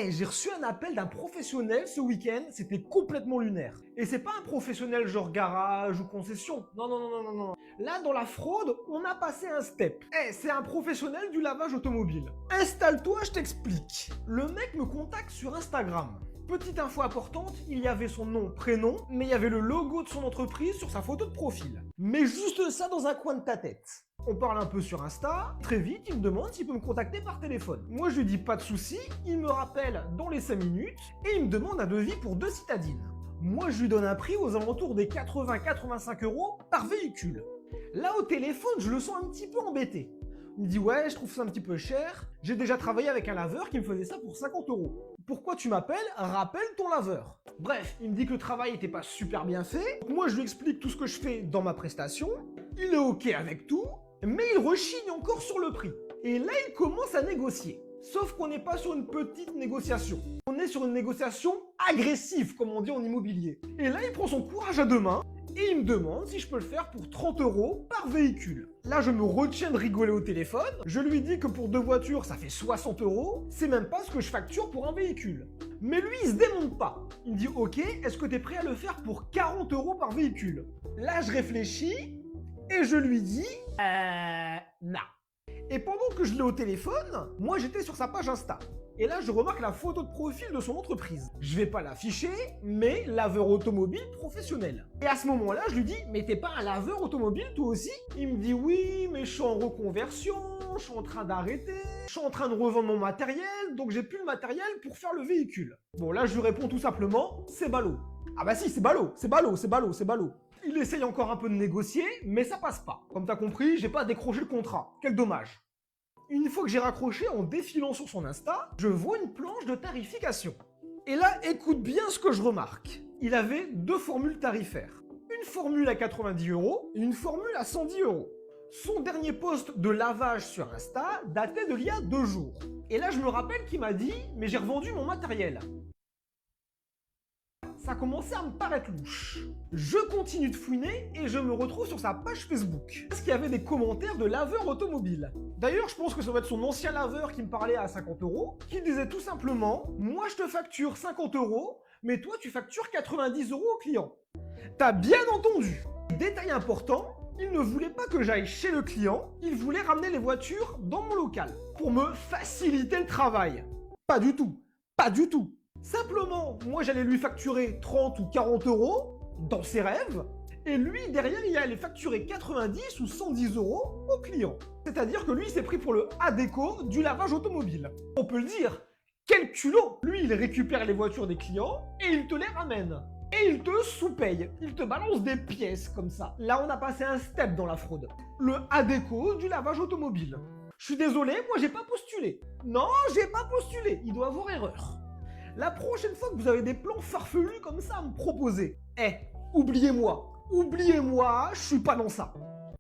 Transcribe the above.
J'ai reçu un appel d'un professionnel ce week-end, c'était complètement lunaire. Et c'est pas un professionnel genre garage ou concession. Non, non, non, non, non, non. Là, dans la fraude, on a passé un step. C'est un professionnel du lavage automobile. Installe-toi, je t'explique. Le mec me contacte sur Instagram. Petite info importante, il y avait son nom, prénom, mais il y avait le logo de son entreprise sur sa photo de profil. Mais juste ça dans un coin de ta tête. On parle un peu sur Insta, très vite, il me demande s'il peut me contacter par téléphone. Moi je lui dis pas de souci, il me rappelle dans les 5 minutes et il me demande un devis pour 2 citadines. Moi je lui donne un prix aux alentours des 80-85 € par véhicule. Là au téléphone, je le sens un petit peu embêté. Il me dit ouais, je trouve ça un petit peu cher, j'ai déjà travaillé avec un laveur qui me faisait ça pour 50 €. Pourquoi tu m'appelles? Rappelle ton laveur. Bref, il me dit que le travail n'était pas super bien fait. Moi je lui explique tout ce que je fais dans ma prestation. Il est ok avec tout, mais il rechigne encore sur le prix. Et là il commence à négocier. Sauf qu'on n'est pas sur une petite négociation. On est sur une négociation agressive, comme on dit en immobilier. Et là il prend son courage à deux mains. Et il me demande si je peux le faire pour 30 € par véhicule. Là, je me retiens de rigoler au téléphone. Je lui dis que pour 2 voitures, ça fait 60 €. C'est même pas ce que je facture pour un véhicule. Mais lui, il se démonte pas. Il me dit, ok, est-ce que tu es prêt à le faire pour 40 € par véhicule? Là, je réfléchis et je lui dis, non. Et pendant que je l'ai au téléphone, moi, j'étais sur sa page Insta. Et là, je remarque la photo de profil de son entreprise. Je vais pas l'afficher, mais laveur automobile professionnel. Et à ce moment-là, je lui dis, mais t'es pas un laveur automobile toi aussi? Il me dit, oui, mais je suis en reconversion, je suis en train d'arrêter, je suis en train de revendre mon matériel, donc j'ai plus le matériel pour faire le véhicule. Bon, là, je lui réponds tout simplement, c'est ballot. Ah bah si, c'est ballot, c'est ballot, c'est ballot, c'est ballot. Il essaye encore un peu de négocier, mais ça passe pas. Comme t'as compris, j'ai pas décroché le contrat. Quel dommage. Une fois que j'ai raccroché en défilant sur son Insta, je vois une planche de tarification. Et là, écoute bien ce que je remarque. Il avait 2 formules tarifaires. Une formule à 90 € et une formule à 110 €. Son dernier post de lavage sur Insta datait de l'il y a 2 jours. Et là, je me rappelle qu'il m'a dit « mais j'ai revendu mon matériel ». Ça commençait à me paraître louche. Je continue de fouiner et je me retrouve sur sa page Facebook. Parce qu'il y avait des commentaires de laveurs automobiles. D'ailleurs, je pense que ça doit être son ancien laveur qui me parlait à 50 €, qui disait tout simplement « moi je te facture 50 €, mais toi tu factures 90 € au client ». T'as bien entendu. Détail important, il ne voulait pas que j'aille chez le client, il voulait ramener les voitures dans mon local pour me faciliter le travail. Pas du tout, pas du tout. Simplement, moi j'allais lui facturer 30 ou 40 € dans ses rêves, et lui derrière il allait facturer 90 ou 110 € au client. C'est-à-dire que lui s'est pris pour le ADECO du lavage automobile. On peut le dire, quel culot! Lui il récupère les voitures des clients et il te les ramène. Et il te sous-paye, il te balance des pièces comme ça. Là on a passé un step dans la fraude. Le ADECO du lavage automobile. Je suis désolé, moi j'ai pas postulé. Non, j'ai pas postulé, il doit avoir erreur. La prochaine fois que vous avez des plans farfelus comme ça à me proposer, oubliez-moi, je suis pas dans ça.